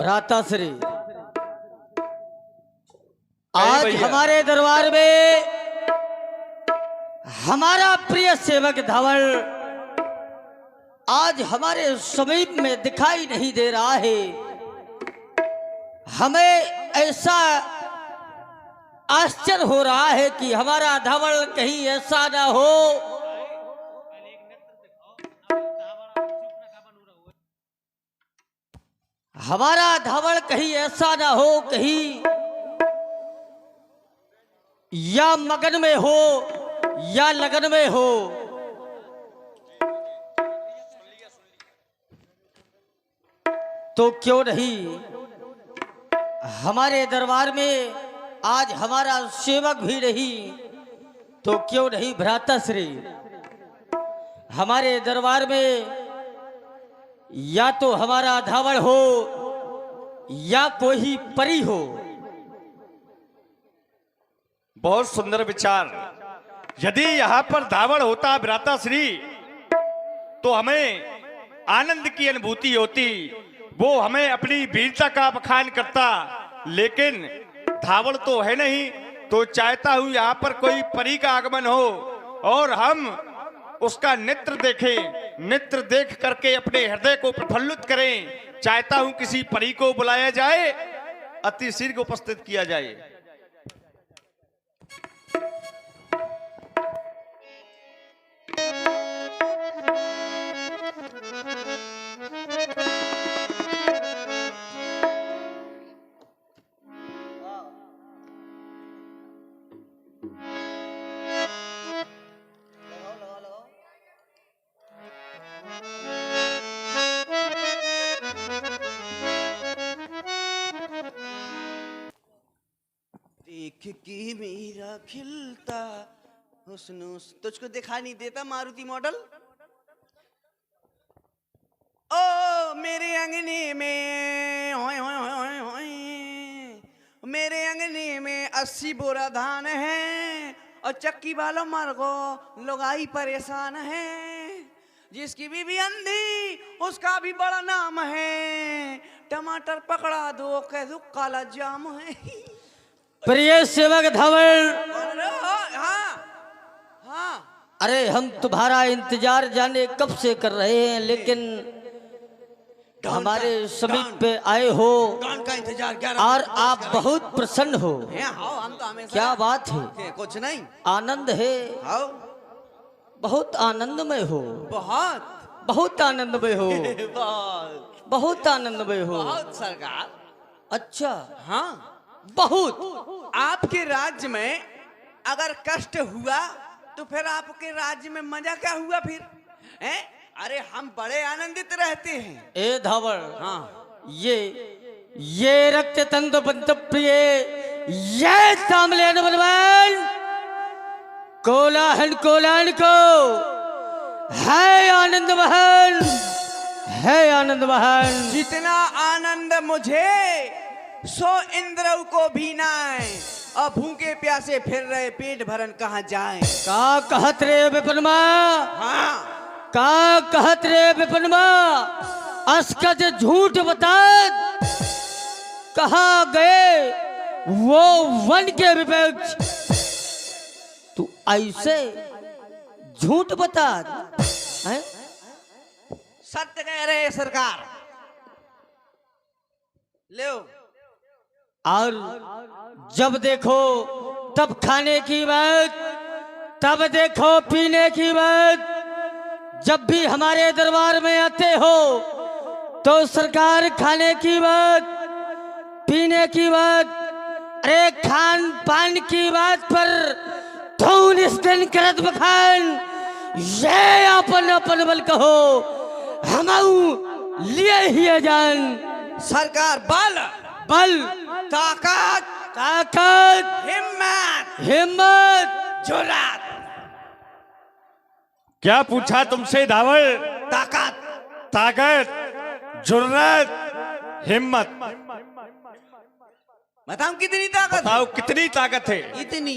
भ्राताश्री, आज हमारे दरबार में हमारा प्रिय सेवक धवल आज हमारे समीप में दिखाई नहीं दे रहा है। हमें ऐसा आश्चर्य हो रहा है कि हमारा धवल कहीं ऐसा ना हो हमारा धवल कहीं ऐसा ना हो कहीं या मगन में हो या लगन में हो। तो क्यों नहीं हमारे दरबार में आज हमारा सेवक भी नहीं, तो क्यों नहीं भ्राताश्री हमारे दरबार में या तो हमारा धावल हो या कोई परी हो। बहुत सुंदर विचार। यदि यहाँ पर धावल होता भ्राताश्री तो हमें आनंद की अनुभूति होती, वो हमें अपनी वीरता का बखान करता, लेकिन धावल तो है नहीं। तो चाहता हूं यहाँ पर कोई परी का आगमन हो और हम उसका नेत्र देखें, नेत्र देख करके अपने हृदय को प्रफुल्लित करें। चाहता हूं किसी परी को बुलाया जाए, अति शीघ्र उपस्थित किया जाए। देख कि मेरा खिलता हुस्न तुझको दिखाई नहीं देता मारुति मॉडल। ओ मेरे अंगने में होय होय होय होय, मेरे अंगने में 80 बोरा धान है और चक्की वालों मर गो लोगाई परेशान है। जिसकी बीवी अंधी उसका भी बड़ा नाम है, टमाटर पकड़ा दो कह दो काला जाम है। प्रिय सेवक धवल, हाँ हाँ, अरे हम तुम्हारा इंतजार जाने कब से कर रहे हैं, लेकिन हमारे समीप पे आए हो डॉन का इंतजार और आप बहुत प्रसन्न हो। हम तो हमेशा। क्या बात है? कुछ नहीं, आनंद है, आओ बहुत आनंदमय हो, बहुत बहुत आनंदमय हो, बहुत बहुत आनंदमय हो। बहुत सरकार। अच्छा, हाँ, बहुत। आपके राज्य में अगर कष्ट हुआ तो फिर आपके राज्य में मजा क्या हुआ फिर? हैं? अरे हम बड़े आनंदित रहते हैं। ए धावल, हाँ, ये रक्त तंत्र बंत प्रिय ये तामले बलवान कोलाहल कोलाहल को है आनंद महल, है आनंद महल। जितना आनंद मुझे सो इंद्र को भी ना है, और भूखे प्यासे फिर रहे पेट भरन कहाँ जाए। का कहत रे विपनमा, हाँ, का कहत रे विपनमा, अस्कज झूठ बता कहा गए वो वन के विपक्ष। तू ऐसे झूठ बता है? सत्य कह रहे सरकार। लो, और जब देखो तब खाने की बात, तब देखो पीने की बात। जब भी हमारे दरबार में आते हो तो सरकार खाने की बात, पीने की बात, अरे खान पान की बात पर धून स्टन करत बखान। ये अपन अपन बल कहो हम लिए ही जान। सरकार बल बल, ताकत ताकत, हिम्मत हिम्मत, जुर्रत। क्या पूछा तुमसे धावल? ताकत, ताकत, जुर्रत, हिम्मत। बताओ कितनी ताकत? बताओ कितनी ताकत है? इतनी,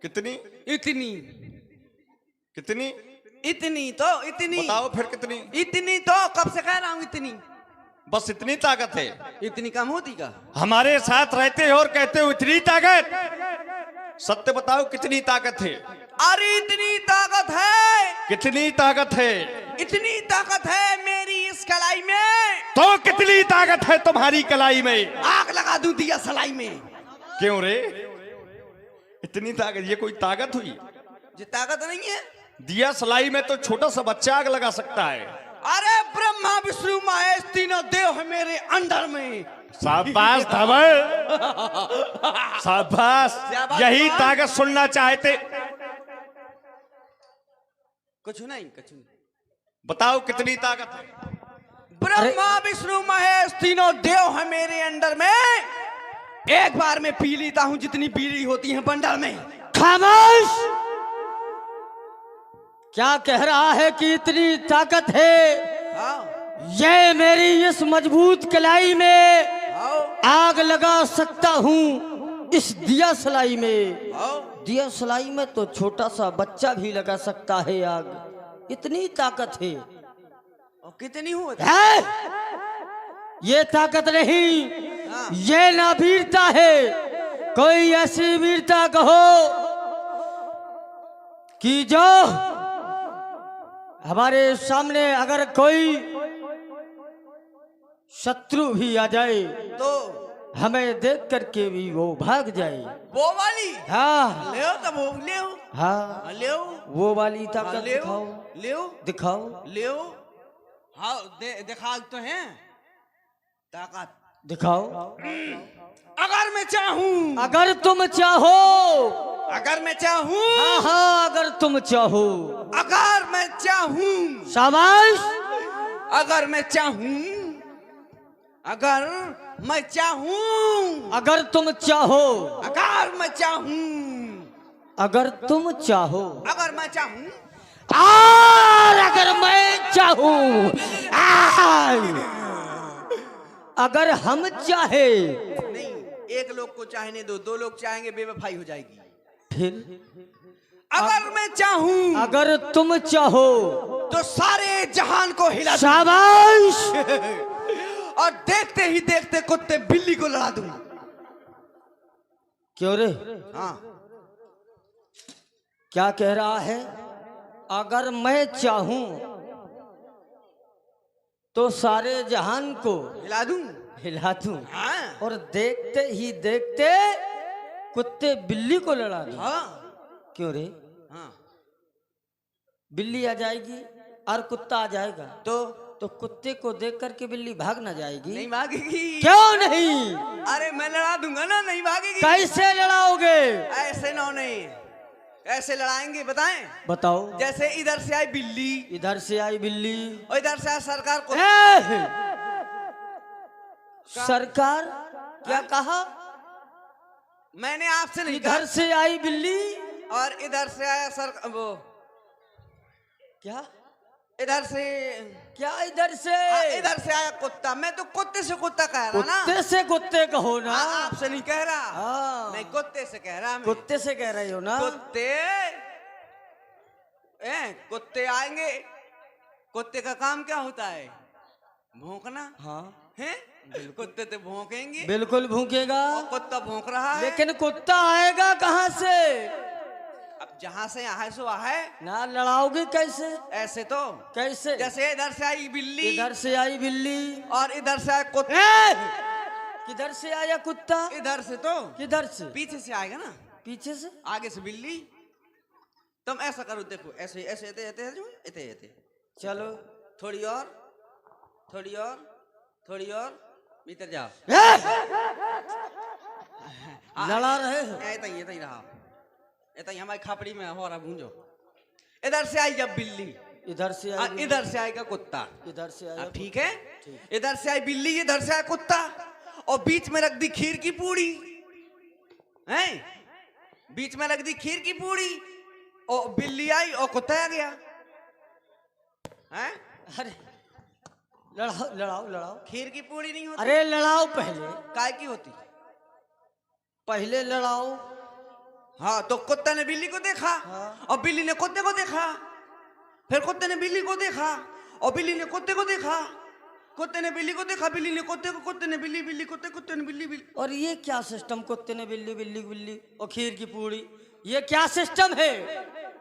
कितनी इतनी, कितनी? इतनी तो इतनी। बताओ फिर कितनी? इतनी तो कब से कह रहा हूं इतनी। बस इतनी ताकत है। इतनी कम होती का? हमारे साथ रहते हो और कहते हो इतनी ताकत। सत्य बताओ कितनी ताकत है? अरे इतनी ताकत है, कितनी ताकत है? इतनी ताकत है मेरी इस कलाई में। तो कितनी ताकत है तुम्हारी कलाई में? आग लगा दूं दिया सलाई में। क्यों रे? इतनी ताकत, ये कोई ताकत हुई? ये ताकत नहीं है। दिया सलाई में तो छोटा सा बच्चा आग लगा सकता है। अरे ब्रह्मा विष्णु महेश तीनों देव है मेरे अंडर में। शाबाश धवल, शाबाश, यही ताकत सुनना चाहते। कुछ नहीं, कुछ नहीं। बताओ कितनी ताकत है? ब्रह्मा विष्णु महेश तीनों देव है मेरे अंडर में। एक बार में पी लेता हूं जितनी पीली होती है बंडल में। खामोश! क्या कह रहा है कि इतनी ताकत है? हाँ, ये मेरी इस मजबूत कलाई में आओ, आग लगा सकता हूँ। इस दिया सलाई में, आओ। दिया सलाई में तो छोटा सा बच्चा भी लगा सकता है आग। इतनी ताकत है। और कितनी हो? है? ये ताकत नहीं, हाँ। ये ना वीरता है। कोई ऐसी वीरता कहो कि जो हमारे सामने अगर कोई शत्रु भी आ जाए तो हमें देख करके भी वो भाग जाए। वो वाली? हाँ ले तब वो ले। हाँ, ले वो वाली ताकत ले दिखाओ, ले दिखाओ, ले। हाँ, दिखा तो हैं ताकत। दिखाओ। अगर मैं चाहूं, अगर तुम चाहो, अगर मैं चाहूं, हाँ हाँ, अगर तुम चाहो, अगर मैं चाहूं, शाबाश। अगर मैं चाहूं, अगर मैं चाहूं, अगर तुम चाहो, अगर मैं चाहूं, अगर तुम चाहो, अगर मैं चाहूं, और अगर मैं चाहूं, अगर हम चाहे। नहीं, एक लोग को चाहने दो, दो लोग चाहेंगे बेवफाई हो जाएगी। फिर अगर मैं चाहूं, अगर तुम चाहो तो सारे जहान को हिला दूं। शाबाश। और देखते ही देखते कुत्ते बिल्ली को लड़ा दूं। क्यों रे? हाँ, क्या कह रहा है? अगर मैं चाहूं तो सारे जहान को हिला दूं। हिला दूं। हाँ, और देखते ही देखते कुत्ते बिल्ली को लड़ा दूं। हाँ, क्यों रे? हाँ। बिल्ली आ जाएगी और कुत्ता आ जाएगा तो कुत्ते को देख करके बिल्ली भाग ना जाएगी? नहीं भागेगी। क्यों नहीं? अरे मैं लड़ा दूंगा ना, नहीं भागेगी। कैसे लड़ाओगे? ऐसे ना, नहीं ऐसे लड़ाएंगे, बताएं। बताओ। जैसे इधर से आई बिल्ली इधर से आई बिल्ली और इधर से आई सरकार को। सरकार क्या कहा? मैंने आपसे नहीं इधर से आई बिल्ली कहा। और इधर से आया सर वो क्या? इधर से क्या इधर से? इधर से आया कुत्ता। मैं तो कुत्ते से कुत्ता कह रहा ना। कुत्ते से कुत्ते कहो ना। आपसे नहीं कह रहा। हाँ। मैं कुत्ते से कह रहा। कुत्ते से कह रही हो ना? कुत्ते कुत्ते आएंगे। कुत्ते का काम क्या होता है? भौंकना। हाँ है? कुत्ते तो भौंकेंगे। बिल्कुल भूखेगा। और कुत्ता भौंक रहा है। लेकिन कुत्ता आएगा कहाँ से? अब जहाँ से आहे सो आहे। ना लड़ाओगे कैसे? ऐसे तो कैसे? जैसे इधर से आई बिल्ली, इधर से आई बिल्ली और इधर से आया कुत्ता। किधर से आया कुत्ता? इधर से तो किधर से? पीछे से आएगा ना। पीछे से? आगे से बिल्ली। तुम ऐसा करो, देखो ऐसे ऐसे ऐसे ऐसे ऐसे ऐसे। चलो थोड़ी और, थोड़ी और, थोड़ी और भीतर जाओ। लड़ा रहे हो? ऐसा ही रहा। ऐसा ही हमारी खापड़ी में हो रहा। भूंजो। इधर से आई जब बिल्ली, इधर से आई, इधर से आएगा कुत्ता। इधर से आया। ठीक है। इधर से आई बिल्ली, इधर से आया कुत्ता, और बीच में रख दी खीर की पूड़ी। हैं? बीच में रख दी खीर की पूड़ी, और बिल्ली आई और कुत्ता आ गया। हैं? अरे लड़ाओ लड़ाओ लड़ाओ। खीर की पूड़ी नहीं होती। अरे लड़ाओ पहले। काय की होती? पहले लड़ाओ। हाँ, तो कुत्ता ने बिल्ली को देखा। हाँ। और बिल्ली ने कुत्ते को देखा। फिर कुत्ते ने बिल्ली को देखा और बिल्ली ने कुत्ते को देखा। कुत्ते ने बिल्ली को देखा, बिल्ली ने कुत्ते को, कुत्ते ने बिल्ली, बिल्ली कुत्ते, कुत्ते ने बिल्ली, बिल्ली। और ये क्या सिस्टम, कुत्ते ने बिल्ली, बिल्ली बिल्ली और खीर की पूड़ी, ये क्या सिस्टम है?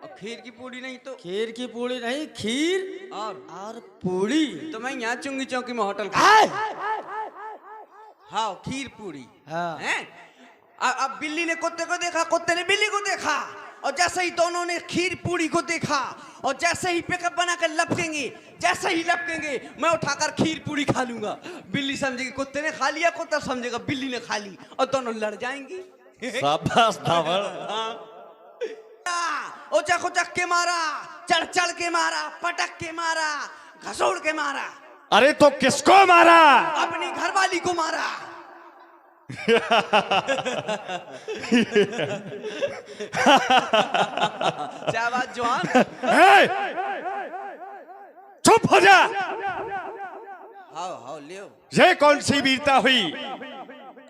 और खीर की पूड़ी नहीं तो खीर की पूड़ी नहीं, खीर और पूड़ी। तो मैं यहाँ चुंगी चौकी में होटल हाँ खीर पूड़ी हाँ। हैं? अब बिल्ली ने कुत्ते को देखा, कुत्ते ने बिल्ली को देखा, और जैसे ही दोनों ने खीर पूड़ी को देखा और जैसे ही पिकअप बनाकर लपकेंगे, जैसे ही लपकेंगे मैं उठाकर खीर पूड़ी खा लूंगा। बिल्ली समझेगी कुत्ते ने खा लिया, कुत्ता समझेगा बिल्ली ने खा ली, और दोनों लड़ जाएंगी। शाबाश धावल। उचक उचक के मारा, चढ़ चढ़ के मारा, पटक के मारा, घसोड़ के मारा। अरे तो किसको मारा? अपनी घरवाली को मारा। क्या बात जवान? चुप हो जा। हाँ लियो। ये कौन सी वीरता हुई?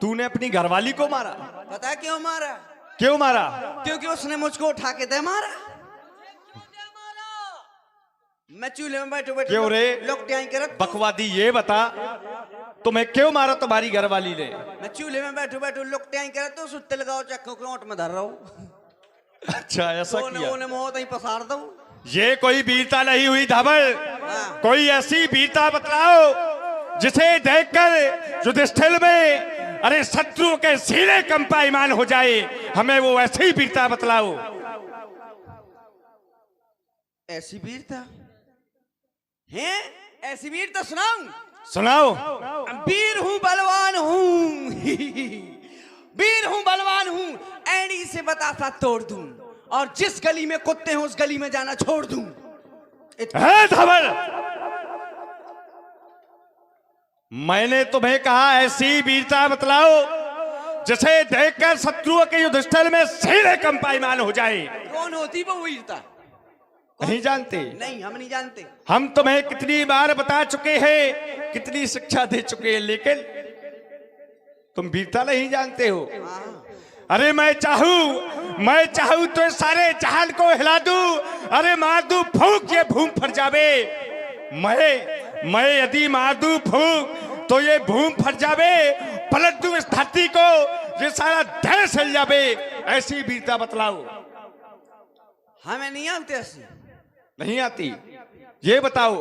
तूने अपनी घरवाली को मारा? पता है क्यों मारा? क्यों मारा? क्योंकि उसने मुझको उठा के दे मारा। मैं चूल्हे में बैठे बैठे क्यों रे? लोग ट्याई करत। बकवादी ये बता, तुम्हें क्यों मारा तुम्हारी घरवाली ने? मैं चूल्हे में बैठे बैठे लोग ट्याई करत तो सुत्ते लगाओ चक्कों के ओंठ में धर रहा हूँ। अच्छा ऐसा किया? उन्हें मौत ही पसार दो। ये कोई वीरता नहीं हुई धावल। हाँ। कोई ऐसी वीरता बतलाओ जिसे देखकर युधिष्ठिर में अरे शत्रु के सीने कंपायमान हो जाए। हमें वो ऐसी वीरता बतलाओ। ऐसी वीरता है? ऐसी वीरता सुनाऊं? सुनाओ। वीर हूँ बलवान हूँ। वीर हूँ बलवान हूँ, एड़ी से बतासा तोड़ दूं, और जिस गली में कुत्ते हैं उस गली में जाना छोड़ दूं। है धावल, मैंने तुम्हें कहा ऐसी वीरता बतलाओ जिसे देखकर शत्रुओं के युधिष्ठिर में सीने कंपायमान हो जाए। कौन होती वो वीरता? नहीं जानते? नहीं, हम नहीं जानते। हम तुम्हें कितनी बार बता चुके हैं, कितनी शिक्षा दे चुके हैं, लेकिन तुम वीरता नहीं जानते हो। अरे मैं चाहूं तो सारे जहान को हिला दूं, अरे मार दूं फूंक ये भूम फट जावे। मैं यदि मार दूं फूंक तो ये भूम फट जावे, पलट दूं इस धरती को, ये सारा देश हिल जावे। ऐसी वीरता बतलाओ। हमें नहीं आते ऐसी। नहीं आती? ये बताओ,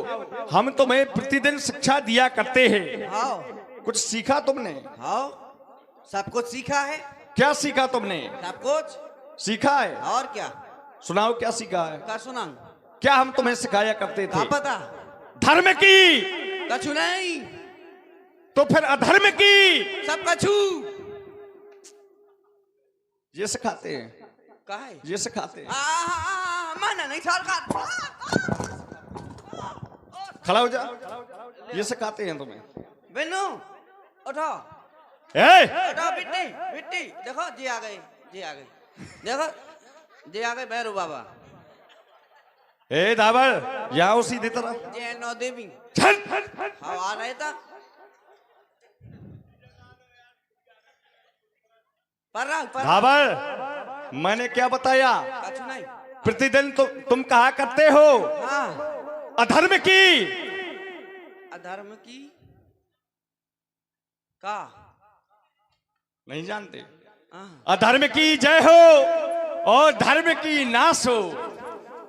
हम तुम्हें प्रतिदिन शिक्षा दिया करते हैं, हाँ कुछ सीखा तुमने? हाँ सब कुछ सीखा है। क्या सीखा तुमने? सब कुछ सीखा है। और क्या? सुनाओ क्या सीखा है? का सुना? क्या हम तुम्हें सिखाया करते का थे? पता? धर्म की। कछु नहीं तो फिर अधर्म की। सब कछु। ये सिखाते हैं? का है? ये सिखाते हैं? माना नहीं सरकार। खड़ा हो जा। ये सिखाते हैं तुम्हें? बिन्नू उठो, ए! उठो बिट्टी, बिट्टी देखो जी आ गए, जी आ गए, देखो जी आ गए भैरू बाबा। ए धावल, यहाँ उसी दे तरह। जय नौ देवी। चल। हाँ आ रहे था। पर धावल, मैंने क्या बताया? कछु नहीं। प्रतिदिन तुम कहा करते हो हाँ अधर्म की। अधर्म की का नहीं जानते? हाँ। अधर्म की जय हो और धर्म की नाश हो,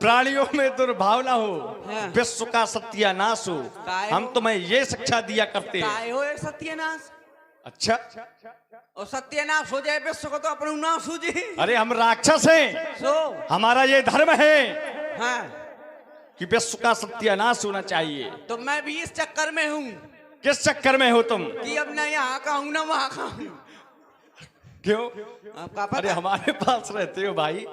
प्राणियों में दुर्भावना हो, हाँ। विश्व का सत्यानाश हो। काय हम हो? तुम्हें ये शिक्षा दिया करते हैं। काय हो एक सत्यानाश? अच्छा, और सत्यानाश हो जाए विश्व को तो अपना नाश हो जाए। अरे हम राक्षस हैं, सो हमारा ये धर्म है हाँ कि विश्व का सत्यानाश होना चाहिए। तो मैं भी इस चक्कर में हूँ किस चक्कर में हो तुम? कि अब ना यहाँ का हूँ ना वहाँ का हूँ। क्यों? आपका अरे पता? हमारे पास रहते हो भाई।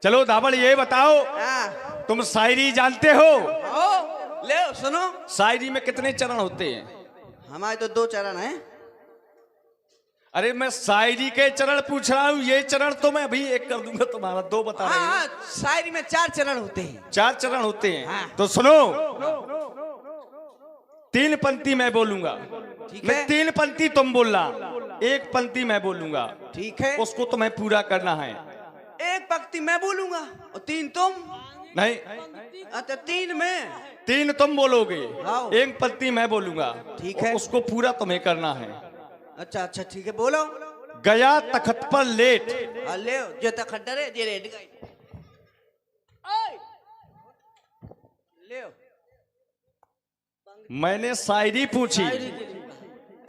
चलो धावल, ये बताओ, हाँ तुम शायरी जानते हो? ओ ले सुनो, शायरी में कितने चरण होते हैं? हमारे तो 2 चरण हैं। अरे मैं शायरी के चरण पूछ रहा हूँ, ये चरण तो मैं अभी एक कर दूंगा, तुम्हारा 2 बता रहे हाँ हैं। शायरी में 4 चरण होते हैं। 4 चरण होते हैं। हाँ। तो सुनो, 3 पंक्ति मैं बोलूंगा, ठीक मैं है 3 पंक्ति तुम बोलना, 1 पंक्ति मैं बोलूंगा, ठीक है। उसको तुम्हें पूरा करना है। 1 पंक्ति मैं बोलूंगा और 3 तुम। नहीं, अच्छा 3 में 3 तुम बोलोगे, हाँ। 1 पंक्ति मैं बोलूंगा। ठीक है। उसको पूरा तुम्हें करना है। अच्छा अच्छा ठीक है बोलो। गया तखत पर लेट, ले जो तक खड्डर है जे रेड गई ले मैंने शायरी पूछी,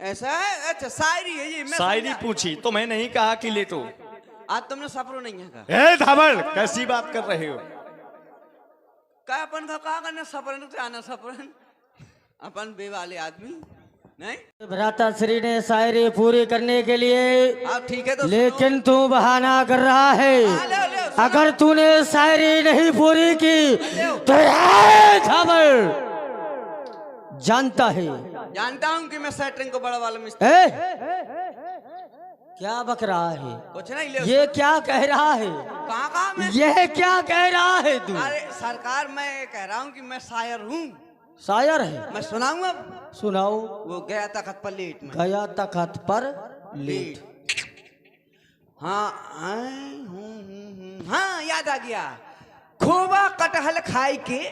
ऐसा है। अच्छा शायरी है ये, मैं शायरी समझा। पूछी, तुम्हें नहीं कहा कि लेटो। आज तुमने सफरो नहीं है कहा। ए धावड़, कैसी बात कर रहे हो? का अपन का कहा करना सफरन से आना सफरन, अपन बेवाले आदमी नहीं। भ्राता श्री ने शायरी पूरी करने के लिए, आप ठीक है तो लेकिन तू बहाना कर रहा है। ले अगर तूने शायरी नहीं पूरी की तो ये धावड़ जानता है। जानता हूँ कि मैं सेटरिंग को बड़ा वाला मिस्त्री। ए? क्या बक रहा है? कुछ नहीं ले ये क्या कह रहा है? कहाँ कहाँ मैं ये क्या कह रहा है तू? अरे सरकार मैं कह रहा हूँ कि मैं शायर हूँ। शायर है? मैं सुनाऊँ अब। सुनाओ। वो गया तखत पर लेट में। गया तखत पर लेट। हाँ हाँ याद आ गया। खोबा कटहल खाई के,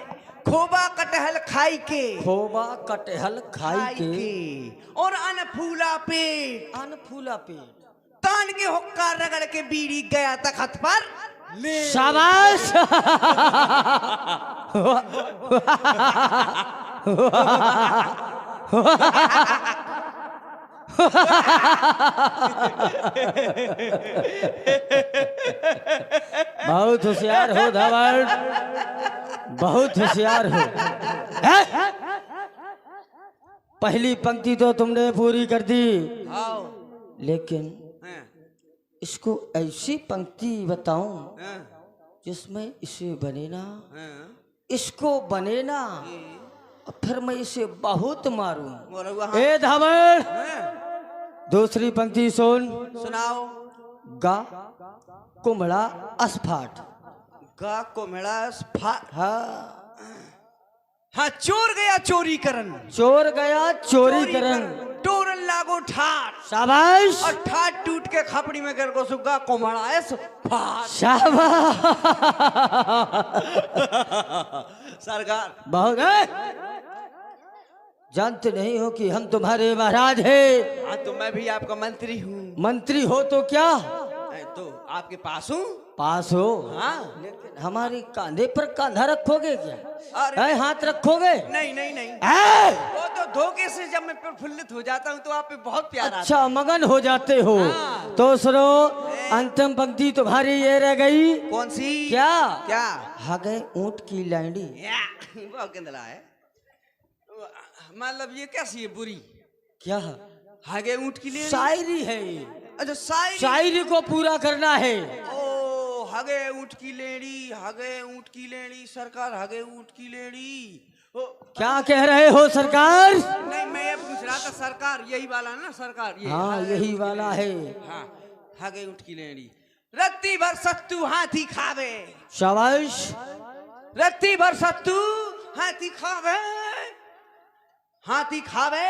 खोबा कटहल खाई के, खोबा कटहल खाई के और अनफूला पेट, अनफूला पेट, तान के हुक्का रगड़ के बीड़ी गया तखत पर ले। शाबाश। बहुत होशियार हो धावड़, बहुत होशियार हो। हैं? पहली पंक्ति तो तुमने पूरी कर दी, आओ लेकिन हैं, इसको ऐसी पंक्ति बताऊं हैं, जिसमें इसे बने ना, हैं। इसको बने ना, और फिर मैं इसे बहुत मारूं। बोलो वहाँ ए धावड़, हैं। दूसरी पंक्ति सुन। सुनाओ। गा कुमड़ा अस्फाट। गा को मेरा हाँ, हाँ चोर गया चोरी करन, चोर गया चोरी करन। टोरन लागो ठाट, शाबाश और ठाट टूट के खपड़ी में कर को सुगा कोमड़ा ऐस फाट। शाबाश। सरकार बहुत है। जानते नहीं हो कि हम तुम्हारे महाराज हैं? हाँ तो मैं भी आपका मंत्री हूँ। मंत्री हो तो क्या, तो आपके पास हूँ। पास हो, हाँ लेकिन हमारे कांधे पर कांधा रखोगे क्या? अरे है, हाथ रखोगे? नहीं नहीं नहीं, है? वो तो धोखे से जब मैं प्रफुल्लित हो जाता हूँ तो आप पे बहुत प्यार आता है। अच्छा, मगन हो जाते हो। हाँ। तो सुनो, अंतिम पंक्ति तुम्हारी ये रह गई। कौन सी? क्या? क्या? हगे ऊंट की लैंडी। वो केंद्रा है, मतलब ये कैसी है बुरी? क्या? हागे ऊँट की ले। शायरी है ये। अच्छा शायरी। शायरी को पूरा करना है। ओ हगे ऊँट की लेडी, हगे ऊँट की लेडी, सरकार हगे ऊँट की लेडी। ओ क्या कह रहे हो सरकार? नहीं मैं ये पूछ रहा था सरकार, यही वाला ना सरकार? ये हाँ, हगे यही ऊँट की वाला लेडी। है। हाँ हगे ऊँट की लेडी। रत्ती भर सत्तू हाथी खावे, शाबाश। रत्ती भर सत्तू हाथी खावे, हाथी खावे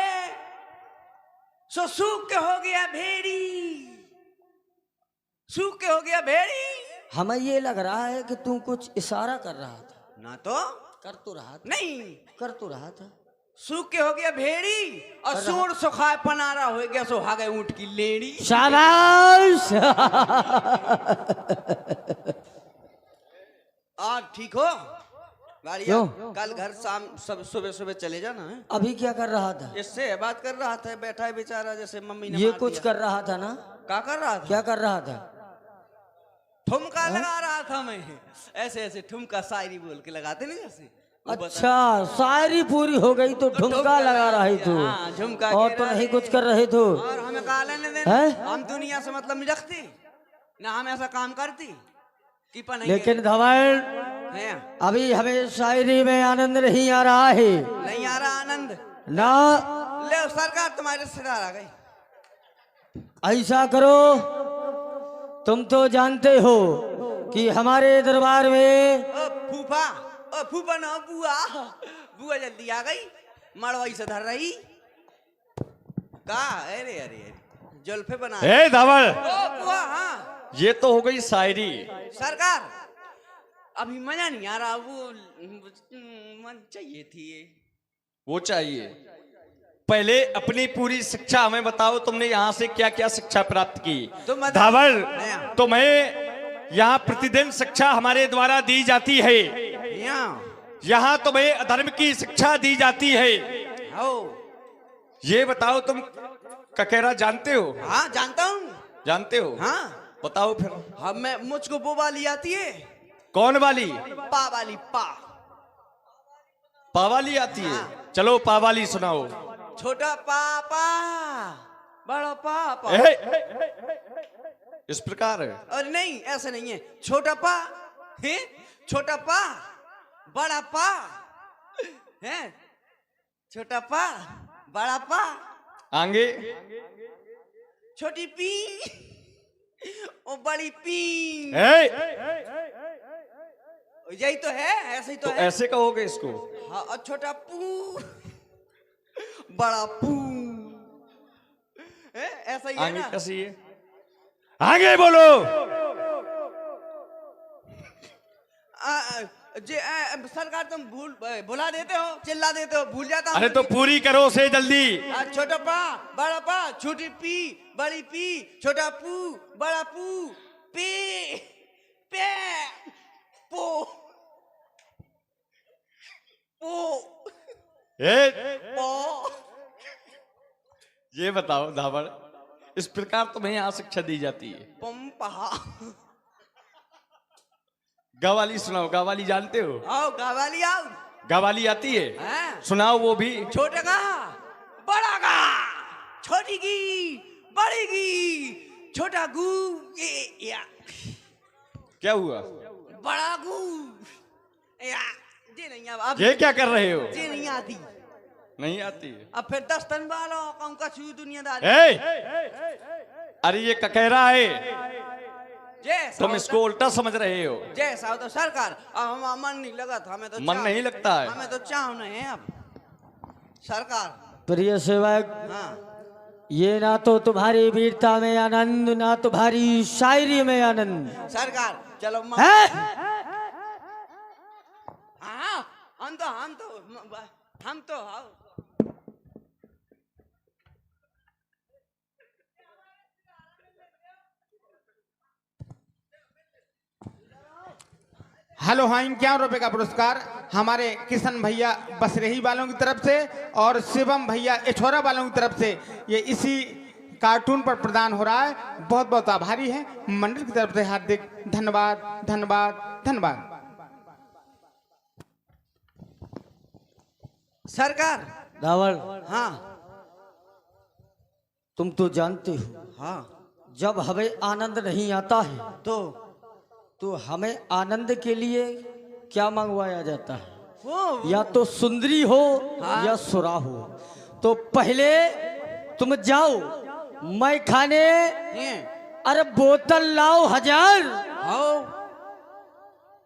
सो सूख के हो गया भेड़ी, सूख के हो गया भेड़ी। हमें ये लग रहा है कि तू कुछ इशारा कर रहा था। ना तो कर तो रहा था, नहीं, कर तो रहा था। सूख के हो गया भेड़ी और सूर सुखाए पनारा हो गया सो हागे ऊँट की लेडी। शाबाश। आज ठीक हो गाड़िया? क्यों? कल घर शाम सब सुबह सुबह चले जाना है। अभी क्या कर रहा था? इससे बात कर रहा था, बैठा है बेचारा जैसे मम्मी ने ये मार कुछ दिया। कर रहा था ना? क्या कर रहा था? क्या कर रहा था? ठुमका लगा रहा था मैं, ऐसे ऐसे ठुमका शायरी बोल के लगाते नहीं जैसे। वो बता- अच्छा, शायरी पूरी हो गई तो ठुमका लगा रही तू, हाँ, झुमका और गिरा तो नहीं रे। कुछ कर रहे थे। और हमें कहा लेने देना, हैं? हम दुनिया से मतलब नहीं रखते ना, हम ऐसा काम करती कि पर नहीं लेकिन धवल, है। अभी हमें शायरी में आनंद नहीं आ रहा है नहीं आ रहा आनंद? ना। ले सरकार तुम्हारे रिश्तेदार आ गई। ऐसा करो, तुम तो जानते हो कि हमारे दरबार में ओ फूफा, ओ फूफा ना बुआ, बुआ जल्दी आ गई, मड़वाई से धर रही का। अरे अरे अरे जुल्फे बना। ए धावड़, ओ बुआ हाँ ये तो हो गई शायरी। सरकार, अभी मजा नहीं आ रहा, वो मन चाहिए थी ये। वो चाहिए। पहले अपनी पूरी शिक्षा हमें बताओ, तुमने यहाँ से क्या क्या शिक्षा प्राप्त की? तुम बताओ। धावल, तुम्हें यहाँ प्रतिदिन शिक्षा हमारे द्वारा दी जाती है। यहाँ तुम्हें अधर्म की शिक्षा दी जाती है। ये बताओ, तुम ककेरा जानते हो? हाँ जानता हूँ। जानते हो? हाँ बताओ फिर। हाँ, मैं मुझको वो वाली आती है। कौन वाली? पा वाली, पा। पावाली आती है? हाँ। चलो पावाली सुनाओ। छोटा पापा, बड़ा पापा। इस प्रकार है? और नहीं, ऐसा नहीं है। छोटा पा है, छोटा पा, बड़ा पा है, छोटा पा, बड़ा पा, आगे छोटी पी और बड़ी पी। यही तो है, ऐसे ही तो है। ऐसे कहोगे इसको? हाँ, और छोटा पू, बड़ा पू है, ऐसा ही है आगे ना। कैसी है? आगे बोलो। सरकार तुम भुला देते हो, चिल्ला देते हो, भूल जाता हूं। अरे तो पूरी करो से जल्दी। छोटा पा, बड़ा पा, छोटी पी, बड़ी पी, छोटा पू, बड़ा पू, पे, पे, पो, पो, पो। ये बताओ धावड़, इस प्रकार तुम्हें यहाँ शिक्षा दी जाती है। पंपा। गवाली सुनाओ। गवाली जानते हो? आओ गवाली आओ। गवाली आती है? हाँ। सुनाओ वो भी। छोटे का, बड़ा का, छोटी की, बड़ी की, छोटा गू, या क्या हुआ? बड़ा गू, या ये नहीं अब ये क्या कर रहे हो? ये नहीं आती। नहीं आती है? अब फिर 10 टन वालों कौन का छू दुनियादारी। अरे ये ककेरा है, जैसा तुम इसको उल्टा समझ रहे हो। जैसा हो तो सरकार। अब हमारा मन नहीं लगा था, हमें तो मन नहीं लगता है? हमें तो चाह नहीं है अब सरकार। प्रिय सेवक, हाँ ये ना तो तुम्हारी वीरता में आनंद, ना तुम्हारी शायरी में आनंद। सरकार चलो है? हाँ हम तो हाँ। हेलो हाँ, 51 रुपए का पुरस्कार हमारे किशन भैया बसरेही वालों की तरफ से और शिवम भैया एछोरा वालों की तरफ से ये इसी कार्टून पर प्रदान हो रहा है। बहुत बहुत आभारी है मंडल की तरफ से। हार्दिक धन्यवाद धन्यवाद धन्यवाद। सरकार। धावड़, हाँ तुम तो जानते हो, हाँ जब हमें आनंद नहीं आता है तो हमें आनंद के लिए क्या मंगवाया जाता है? वो या तो सुंदरी हो हाँ। या सुरा हो। तो पहले तुम जाओ मैं खाने, ये अरे बोतल लाओ 1000 आओ।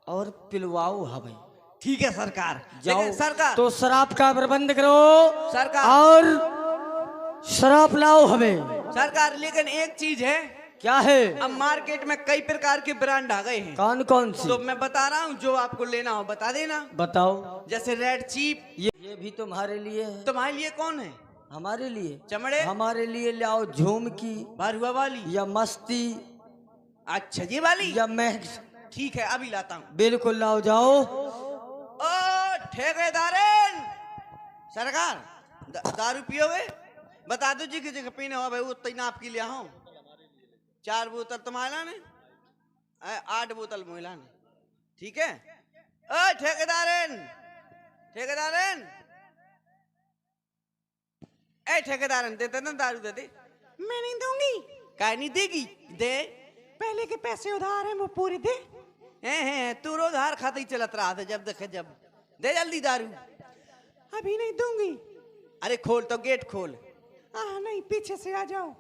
और पिलवाओ हमें। ठीक है सरकार। जाओ लेकिन सरकार तो शराब का प्रबंध करो सरकार। और शराब लाओ हमें। सरकार लेकिन एक चीज है, क्या है? अब मार्केट में कई प्रकार के ब्रांड आ गए हैं। कौन कौन सी? तो मैं बता रहा हूँ, जो आपको लेना हो बता देना। बताओ। जैसे रेड चीप। ये भी तुम्हारे लिए है। तुम्हारे लिए कौन है? हमारे लिए चमड़े। हमारे लिए लाओ झूम की, बारुआ वाली या मस्ती, अच्छा ये वाली या महक। ठीक है अभी लाता हूँ। बिल्कुल लाओ, जाओ। ओ ठेकेदारन सरकार दारू पियोगे? बता दो जी कि जगह पीने हो भाई, वो तीन आपके लिए हूँ। 4 बोतल तुम्हारा ने, 8 बोतल महिला ने। ठीक है। ओ ठेकेदारन ठेकेदारन ए ठेकेदारन देते ना दारू दे दे। मैं नहीं दूंगी। काय नहीं देगी? दे, पहले के पैसे उधार हैं वो पूरे दे। हैं तू रोज हार खाता ही चलत रहा था, जब देखे जब। दे जल्दी दारू। अभी नहीं दूंगी। अरे खोल तो गेट खोल। नहीं पीछे से आ जाओ,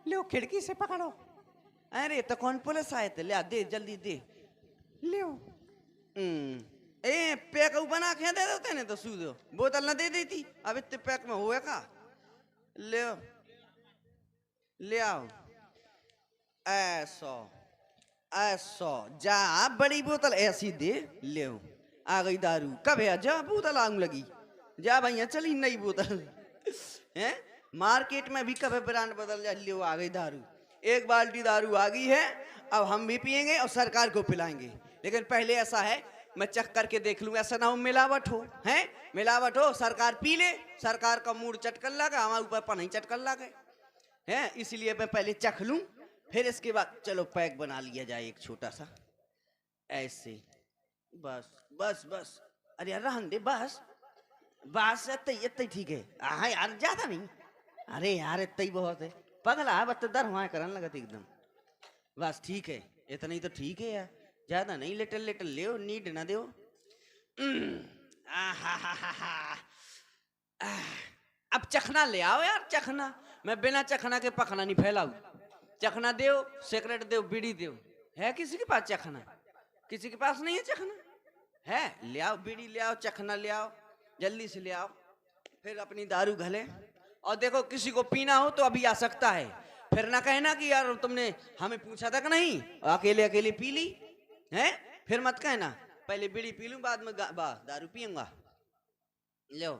लो खिड़की से पकड़ो। अरे तो कौन पुलिस आए थे? ले दे जल्दी दे। लो ए पैक बना के दे देते ने तो सूदो बोतल न दे देती। अब इतने पैक में हुए का? ले ले आओ। ऐसा ऐसो जा बड़ी बोतल ऐसी दे ले आ गई दारू। कब है जा बोतल आग लगी जा भैया चली नई बोतल हैं। मार्केट में भी कब ब्रांड बदल जा लियो आ गई दारू। एक बाल्टी दारू आ गई है, अब हम भी पिएंगे और सरकार को पिलाएंगे। लेकिन पहले ऐसा है मैं चेक करके देख लूं, ऐसा ना हो मिलावट हो हैं। मिलावट हो सरकार पी ले, सरकार का मूड चटकन लगा, हमारे ऊपर पनहीं चटकन लगे हैं। इसलिए मैं पहले चख लूं, फिर इसके बाद चलो पैक बना लिया जाए एक छोटा सा ऐसे। बस बस बस अरे यार रहन दे बस बस इतना ठीक है। हाँ यार ज्यादा नहीं, अरे यार इतना ही बहुत है। पगला बत्तर हुआ करने लगा था एकदम। बस ठीक है इतना ही तो ठीक है यार, ज्यादा नहीं। लिटल लिटल ले नीड ना दो। अब चखना ले आओ यार चखना। मैं बिना चखना के पखना नहीं फैलाऊ। चखना दो, सिगरेट दो, बीड़ी दो। है किसी के पास चखना? किसी के पास नहीं है चखना? है ले आओ, बीड़ी ले आओ, चखना ले आओ, जल्दी से ले आओ। फिर अपनी दारू घले। और देखो किसी को पीना हो तो अभी आ सकता है, फिर ना कहना कि यार तुमने हमें पूछा तक नहीं, अकेले अकेले पी ली है। फिर मत कहना पहले बीड़ी पी लूं बाद में दारू पीऊंगा। लो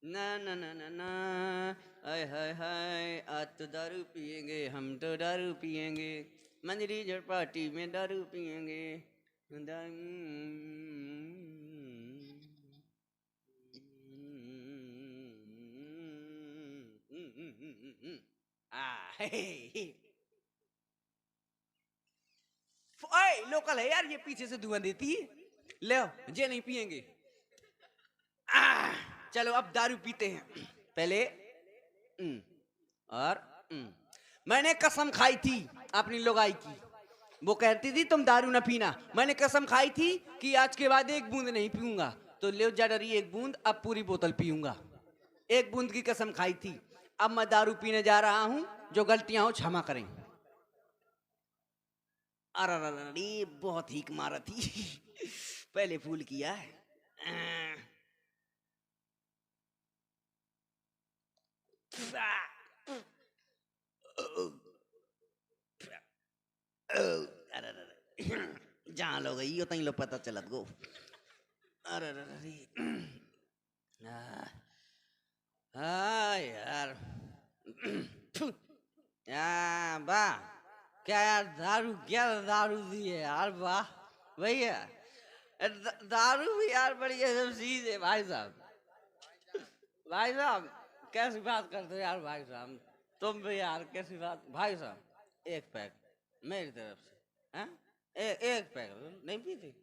ना ना ना ना ना हाय हाय हाय आज तो दारू पिएंगे, हम तो दारू पिएंगे, मंजरी जड़ पार्टी में दारू पिएंगे। लोकल है यार, ये पीछे से धुआं देती है। ले जे नहीं पिएंगे। चलो अब दारू पीते हैं। पहले और मैंने कसम खाई थी अपनी लोगाई की, वो कहती थी तुम दारू ना पीना। मैंने कसम खाई थी कि आज के बाद एक बूंद नहीं पीऊंगा, तो ले जा डरी एक बूंद, अब पूरी बोतल पीऊंगा। एक बूंद की कसम खाई थी। अब मैं दारू पीने जा रहा हूं, जो गलतियां हो क्षमा करें। अरे बहुत हीक मारा थी पहले फूल किया है। जहाँ लो गई हो तहीं लो पता चलत गो। अरे यार वाह क्या यार दारू, क्या दारू दी है यार, वाह भैया। दारू भी यार बड़ी अजीब चीज है भाई साहब। भाई साहब कैसी बात करते हो यार भाई साहब, तुम भी यार कैसी बात। भाई साहब एक पैक मेरी तरफ से हैं, एक पैक नहीं पीती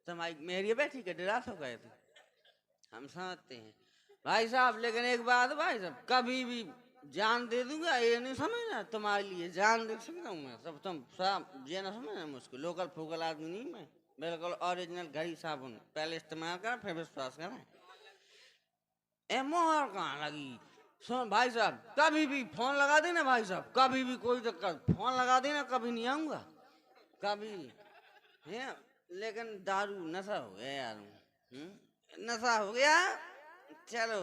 तुम्हारी मेरी बैठी के डरा तो गए थे, हम समझते हैं भाई साहब। लेकिन एक बात भाई साहब, कभी भी जान दे दूंगा ये नहीं समझना, तुम्हारे लिए जान दे सकता हूँ मैं सब। तुम साहब ये ना समझना मुझको लोकल फोकल आदमी नहीं मैं, बिल्कुल ओरिजिनल घड़ी साबुन पहले इस्तेमाल करें फिर विश्वास करें। ए मोहर कहाँ लगी? सुन भाई साहब कभी भी फोन लगा देना भाई साहब, कभी भी कोई दिक्कत फोन लगा देना, कभी नहीं आऊंगा कभी है। लेकिन दारू नशा हो गया यार, नशा हो गया। चलो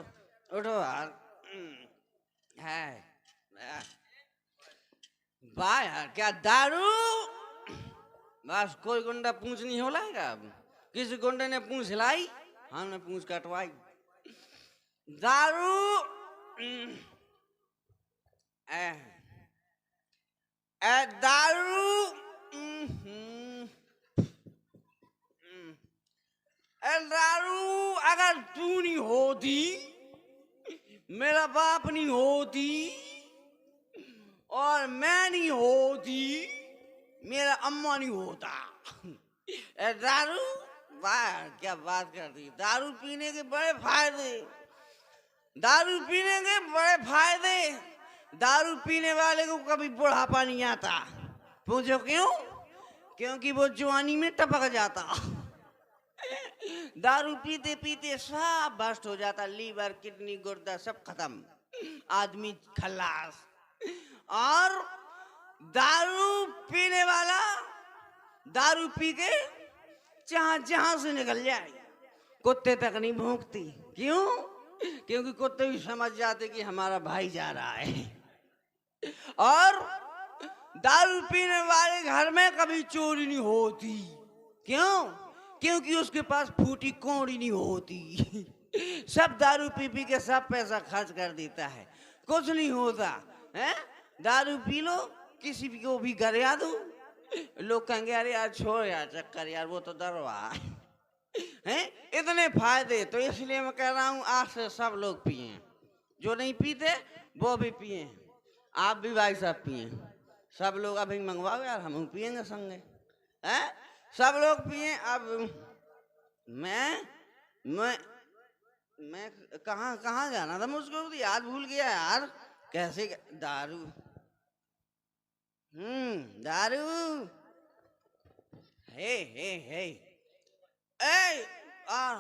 उठो यार। है वाह यार क्या दारू। बस कोई गुंडा पूंछ नहीं हो लाएगा। अब किसी गुंडे ने पूंछ हिलाई, हमने पूंछ कटवाई। दारू दारू दारू अगर तू नहीं होती, मेरा बाप नहीं होती, और मैं नहीं होती, मेरा अम्मा नहीं होता। दारू वाह क्या बात करती। दारू पीने के बड़े फायदे, दारू पीने के बड़े फायदे। दारू पीने वाले को कभी बुढ़ापा नहीं आता। पूछो क्यों? क्योंकि वो जवानी में टपक जाता। दारू पीते पीते सब बस्ट हो जाता, लीवर किडनी गुर्दा सब खत्म, आदमी खल्लास। और दारू पीने वाला दारू पी के जहां से निकल जाए, कुत्ते तक नहीं भौंकती। क्यों? क्योंकि कुत्ते भी समझ जाते कि हमारा भाई जा रहा है। और दारू पीने वाले घर में कभी चोरी नहीं होती। क्यों? क्योंकि उसके पास फूटी कौड़ी नहीं होती। सब दारू पी पी के सब पैसा खर्च कर देता है, कुछ नहीं होता है। दारू पी लो, किसी को भी गरिया दो, लोग कहेंगे अरे यार छोड़ यार चक्कर यार, वो तो दरवा है। इतने फायदे, तो इसलिए मैं कह रहा हूँ आज से सब लोग पिए, जो नहीं पीते वो भी पिए, आप भी भाई साहब पिए। सब लोग अभी मंगवाओ यार, हम पिएंगे संगे हैं, सब लोग पिए। अब मैं कहाँ जाना था मुझको तो याद भूल गया यार। कैसे दारू दारू हे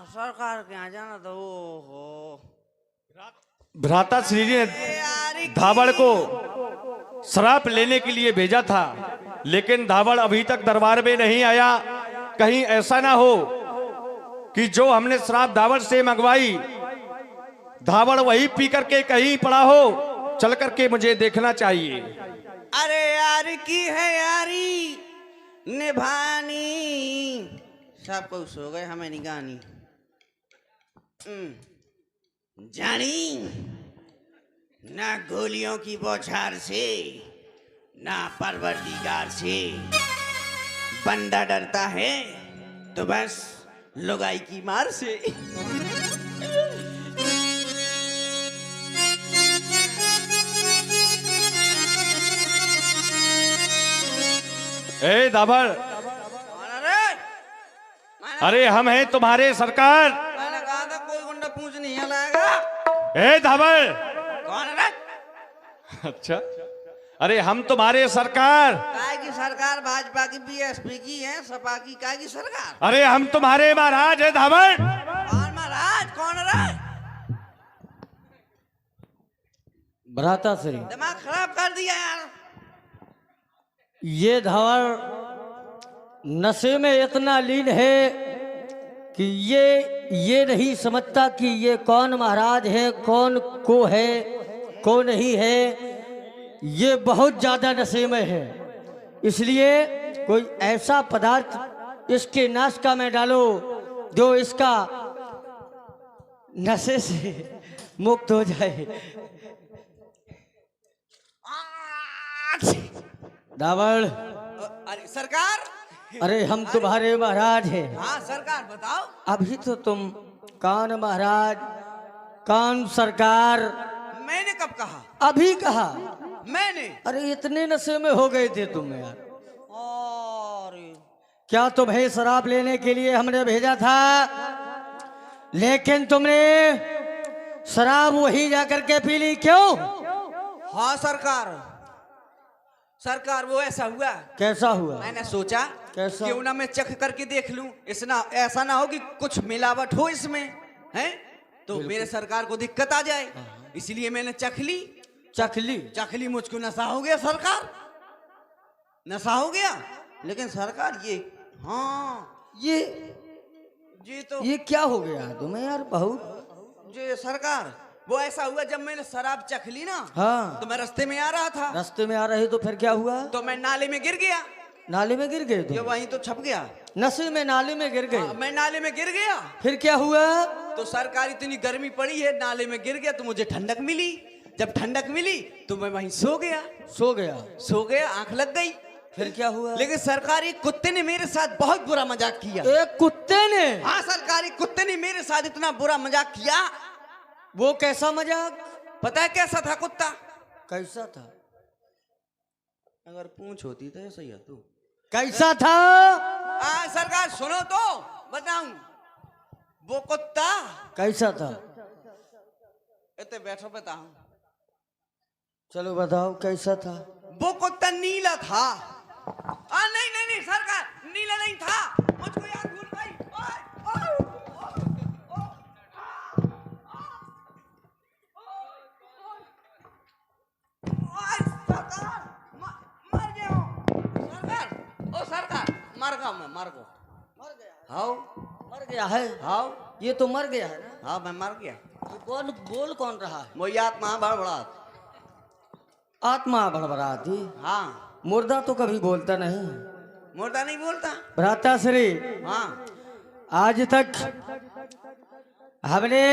सरकार के यहाँ जाना था। ओ हो भ्राता श्री ने धावड़ को श्राप लेने के लिए भेजा था, लेकिन धावड़ अभी तक दरबार में नहीं आया। कहीं ऐसा ना हो कि जो हमने श्राप धावड़ से मंगवाई, धावड़ वही पी करके कहीं पड़ा हो। चल करके मुझे देखना चाहिए। अरे यार की है यारी निभानी, सब कुछ सो गए हमें निगानी। जानी ना गोलियों की बौछार से, ना परवरदिगार से बंदा डरता है तो बस लुगाई की मार से। ए धावड़, अरे हम हैं तुम्हारे सरकार। मैंने कहा था कोई गुंडा पूछ नहीं हिलाएगा। ए धावड़, कौन है? अच्छा, अरे हम तुम्हारे सरकार। काय की सरकार? भाजपा की, बीएसपी की है, सपा की, काय की सरकार? अरे हम तुम्हारे महाराज है धावड़। कौन महाराज? कौन है? भ्राता श्री, दिमाग खराब कर दिया यार। ये धावड़ नशे में इतना लीन है कि ये नहीं समझता कि ये कौन महाराज है, कौन को है, को नहीं है। ये बहुत ज्यादा नशे में है, इसलिए कोई ऐसा पदार्थ इसके नाश्ता में डालो जो इसका नशे से मुक्त हो जाए। धावड़, अरे सरकार, अरे हम तुम्हारे महाराज हैं। हाँ सरकार बताओ। अभी तो तुम कौन महाराज, कौन सरकार, मैंने कब कहा? अभी कहा। मैंने? अरे इतने नशे में हो गए थे तुम यार। और क्या तुम्हें शराब लेने के लिए हमने भेजा था, लेकिन तुमने शराब वही जाकर के पी ली, क्यों? हाँ सरकार, सरकार वो ऐसा हुआ। कैसा हुआ? मैंने सोचा कैसा? क्यों ना मैं चख करके देख लूं, ऐसा ना हो कि कुछ मिलावट हो इसमें, है तो मेरे सरकार को दिक्कत आ जाए, इसलिए मैंने चख ली। चख ली। मुझको नशा हो गया सरकार, नशा हो गया। लेकिन सरकार ये क्या हो गया तुम्हें यार? बहुत जी सरकार, वो ऐसा हुआ जब मैंने शराब चख ली ना, हाँ, तो मैं रास्ते में आ रहा था। रास्ते में आ रहे तो फिर क्या हुआ? तो मैं नाले में गिर गया। नाले में गिर गए ये तुम? वहीं तो छप गया। नशे में नाले में गिर गए? मैं नाले में गिर गया। फिर क्या हुआ? तो सरकार इतनी गर्मी पड़ी है, नाले में गिर गया तो मुझे ठंडक मिली। जब ठंडक मिली तो मैं वहीं सो गया, आंख लग गई। फिर क्या हुआ? लेकिन सरकारी कुत्ते ने मेरे साथ बहुत बुरा मजाक किया। एक कुत्ते ने? हाँ सरकारी कुत्ते ने मेरे साथ इतना बुरा मजाक किया। वो कैसा मजाक? पता है कैसा था कुत्ता? कैसा था? अगर पूंछ होती तो ऐसा ही है तू। कैसा था? सरकार सुनो तो बताऊं। वो कुत्ता कैसा था? इतने बैठो बताऊं। चलो बताओ कैसा था? वो कुत्ता नीला था। नहीं सरकार, नीला नहीं था, मुझको याद भूल गई। सरकार मर गया सरकार। ओ सरकार मर गया मैं, मर गया। हाँ मर गया है? हाँ ये तो मर गया है ना? हाँ मैं मर गया। बोल कौन रहा है? वो आत्मा बड़बड़ात। आत्मा बड़बड़ाती? हाँ मुर्दा तो कभी बोलता नहीं। मुर्दा नहीं बोलता। भ्राता श्री, हाँ आज तक हमने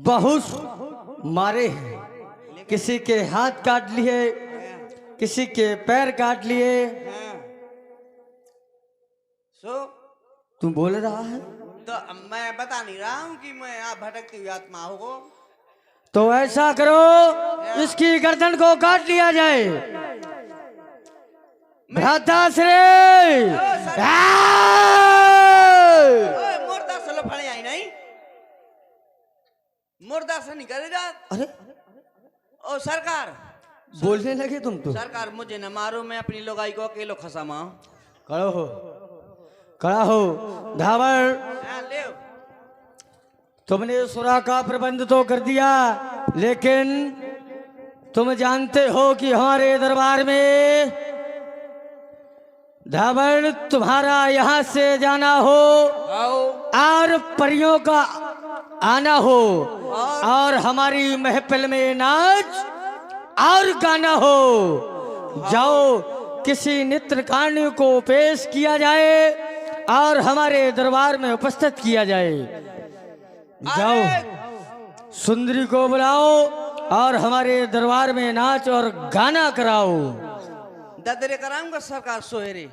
बहुत मारे हैं, किसी के हाथ काट लिए, किसी के पैर काट लिए। सो तू बोल रहा है तो मैं बता नहीं रहा हूँ कि मैं आप भटकती हुई आत्मा हो। तो ऐसा करो, इसकी गर्दन को काट लिया जाए। भ्राता श्री, मुर्दा से लो फड़े आई नहीं, मुर्दा से नहीं करे जात। अरे ओ सरकार, बोलने लगे तुम तो। सरकार मुझे न मारो, मैं अपनी लोगाई को अकेलो खसामा। खड़ो हो, खड़ा हो। धावड़, हाँ, ले तुमने सुरा का प्रबंध तो कर दिया, लेकिन तुम जानते हो कि हमारे दरबार में धावड़ तुम्हारा यहाँ से जाना हो आओ और परियों का आना हो और हमारी महफिल में नाच और गाना हो। जाओ, किसी नृत्यकांड को पेश किया जाए और हमारे दरबार में उपस्थित किया जाए। जाओ, सुंदरी को बुलाओ और हमारे दरबार में नाच और गाना कराओ। ददरे कराऊंगा सरकार सोहेरे।